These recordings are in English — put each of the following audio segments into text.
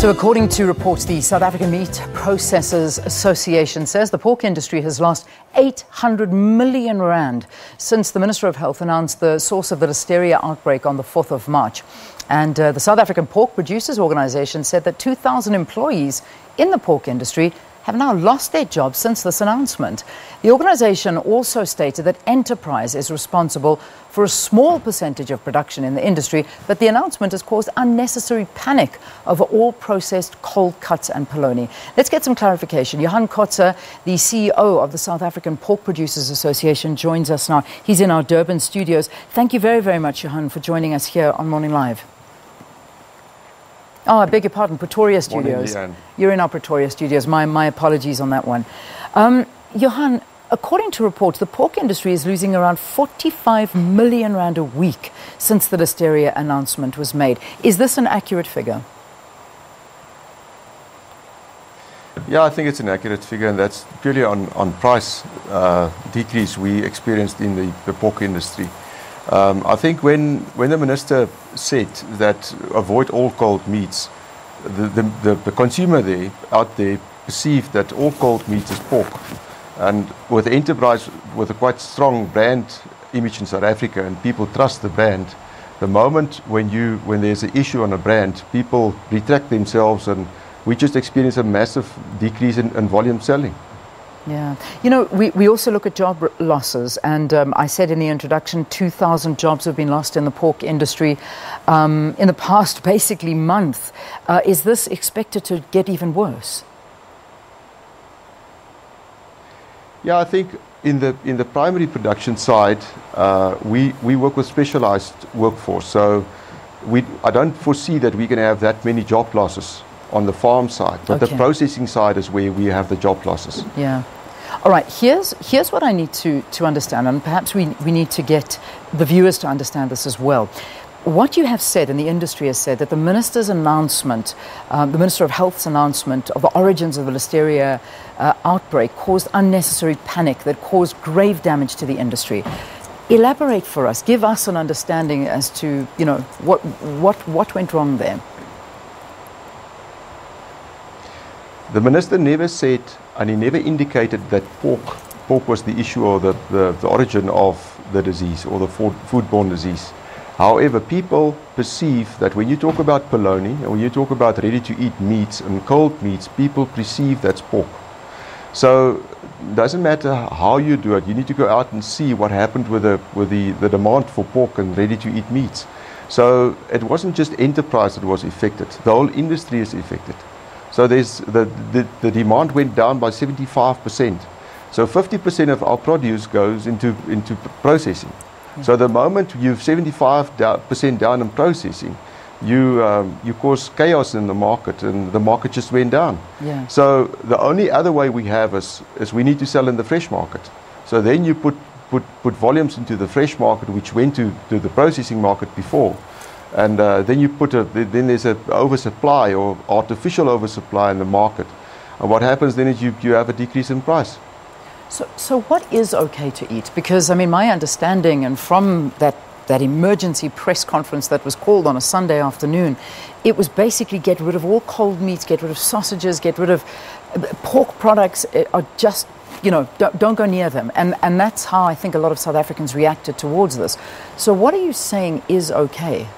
So according to reports, the South African Meat Processors Association says the pork industry has lost 800 million rand since the Minister of Health announced the source of the Listeria outbreak on the 4th of March. And the South African Pork Producers Organisation said that 2,000 employees in the pork industry have now lost their jobs since this announcement. The organisation also stated that enterprise is responsible for a small percentage of production in the industry, but the announcement has caused unnecessary panic over all processed cold cuts and polony. Let's get some clarification. Johann Kotze, the CEO of the South African Pork Producers Association, joins us now. He's in our Durban studios. Thank you very, very much, Johann, for joining us here on Morning Live. Oh, I beg your pardon, Pretoria Studios. Morning, you're in our Pretoria Studios. My apologies on that one. Johann, according to reports, the pork industry is losing around 45 million rand a week since the Listeria announcement was made. Is this an accurate figure? Yeah, I think it's an accurate figure, and that's purely on price decrease we experienced in the pork industry. I think when the minister said that avoid all cold meats, the consumer out there perceived that all cold meat is pork. And with the enterprise, with a quite strong brand image in South Africa, and people trust the brand, the moment when there's an issue on a brand, people retract themselves, and we just experience a massive decrease in volume selling. Yeah. You know, we also look at job losses, and I said in the introduction, 2,000 jobs have been lost in the pork industry in the past, basically, month. Is this expected to get even worse? Yeah, I think in the primary production side, we work with specialized workforce, so I don't foresee that we're going to have that many job losses on the farm side, but the processing side is where we have the job losses. Yeah. All right, here's what I need to understand, and perhaps we need to get the viewers to understand this as well. What you have said, and the industry has said, that the minister's announcement, the Minister of Health's announcement of the origins of the Listeria outbreak caused unnecessary panic that caused grave damage to the industry. Elaborate for us, give us an understanding as to, you know, what went wrong there. The minister never said, and he never indicated that pork was the issue or the origin of the disease or the foodborne disease. However, people perceive that when you talk about polony and when you talk about ready-to-eat meats and cold meats, people perceive that's pork. So it doesn't matter how you do it, you need to go out and see what happened with the demand for pork and ready-to-eat meats. So it wasn't just enterprise that was affected, the whole industry is affected. So there's the demand went down by 75%. So 50% of our produce goes into processing. So the moment you've 75% down in processing, you cause chaos in the market, and the market just went down. Yeah. So the only other way we have is we need to sell in the fresh market. So then you put volumes into the fresh market, which went to the processing market before. And then then there's an oversupply or artificial oversupply in the market. And what happens then is you have a decrease in price. So what is okay to eat? Because, I mean, my understanding, and from that emergency press conference that was called on a Sunday afternoon, it was basically get rid of all cold meats, get rid of sausages, get rid of pork products are just, you know, don't go near them. And that's how I think a lot of South Africans reacted towards this. So what are you saying is okay?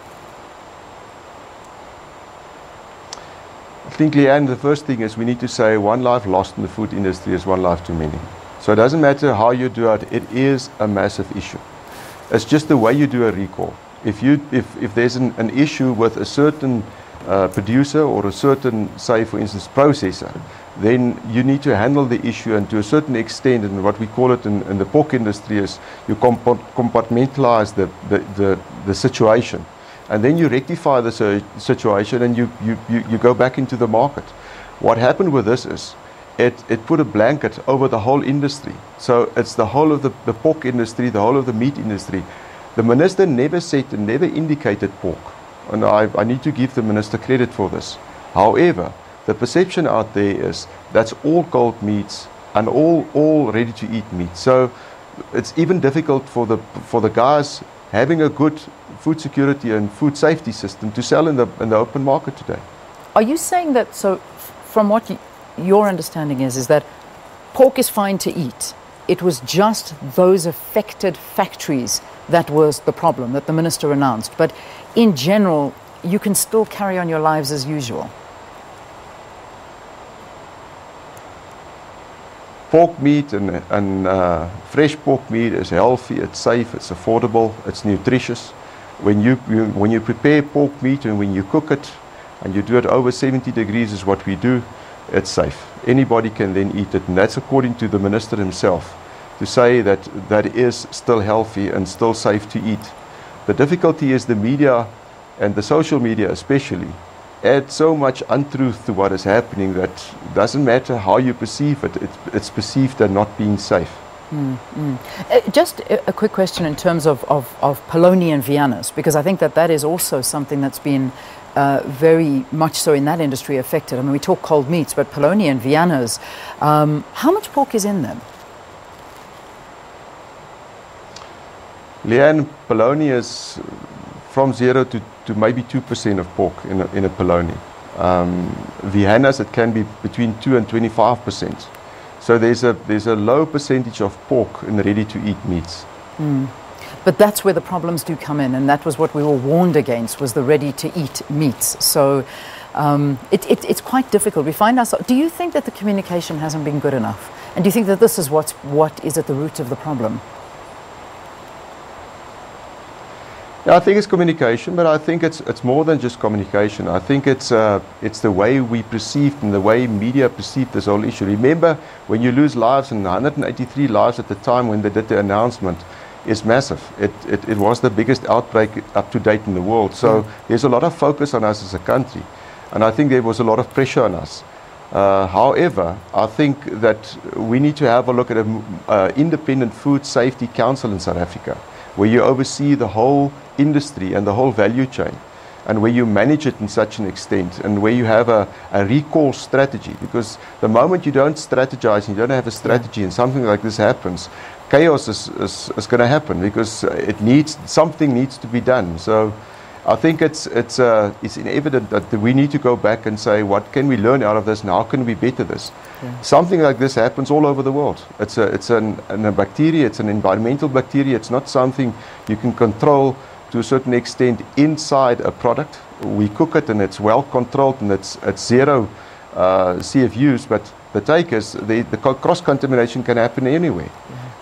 I think, Leanne, the first thing is we need to say one life lost in the food industry is one life too many. So it doesn't matter how you do it, it is a massive issue. It's just the way you do a recall. If there's an issue with a certain producer or a certain, say for instance, processor, then you need to handle the issue, and to a certain extent, and what we call it in the pork industry is you compartmentalize the situation. And then you rectify the situation, and you go back into the market. What happened with this is it put a blanket over the whole industry. So it's the whole of the pork industry, the whole of the meat industry. The minister never said and never indicated pork. And I need to give the minister credit for this. However, the perception out there is that's all cold meats and all ready-to-eat meat. So it's even difficult for the guys having a good food security and food safety system to sell in the open market today. Are you saying that, so from what your understanding is that pork is fine to eat, it was just those affected factories that was the problem, that the minister announced, but in general, you can still carry on your lives as usual? Pork meat and fresh pork meat is healthy, it's safe, it's affordable, it's nutritious. When you prepare pork meat and when you cook it, and you do it over 70 degrees is what we do, it's safe. Anybody can then eat it, and that's according to the minister himself, to say that that is still healthy and still safe to eat. The difficulty is the media, and the social media especially, add so much untruth to what is happening that doesn't matter how you perceive it, it's perceived as not being safe. Just a quick question in terms of Polonia and Viennas, because I think that is also something that's been very much so in that industry affected. I mean, we talk cold meats, but Polonia and Viennas, how much pork is in them? Leanne, Polonia is from 0 to maybe 2% of pork in a polony. Viennas, it can be between 2 and 25%. So there's a low percentage of pork in ready-to-eat meats. But that's where the problems do come in, and that was what we were warned against, was the ready-to-eat meats. So it's quite difficult. We find ourselves. Do you think that the communication hasn't been good enough? And do you think that this is what is at the root of the problem? Yeah, I think it's communication, but I think it's more than just communication. I think it's the way we perceived and the way media perceived this whole issue. Remember, when you lose lives, and 183 lives at the time when they did the announcement, is massive. It was the biggest outbreak up to date in the world. So there's a lot of focus on us as a country, and I think there was a lot of pressure on us. However, I think that we need to have a look at an independent food safety council in South Africa, where you oversee the whole industry and the whole value chain, and where you manage it in such an extent, and where you have a recall strategy. Because the moment you don't strategize and you don't have a strategy and something like this happens, chaos is going to happen, because something needs to be done. So I think it's evident that we need to go back and say, what can we learn out of this and how can we better this? Something like this happens all over the world. It's a bacteria, it's an environmental bacteria. It's not something you can control to a certain extent inside a product. We cook it and it's well controlled and it's 0 CFUs, but the take is the cross-contamination can happen anywhere.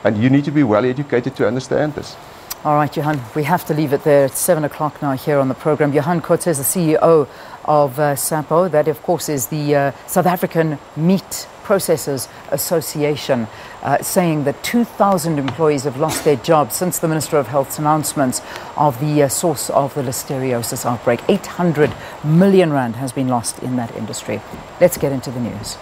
And you need to be well educated to understand this. All right, Johann, we have to leave it there. It's 7 o'clock now here on the program. Johann Kotze is the CEO of SAPO. That, of course, is the South African Meat Processors Association, saying that 2,000 employees have lost their jobs since the Minister of Health's announcements of the source of the listeriosis outbreak. 800 million rand has been lost in that industry. Let's get into the news.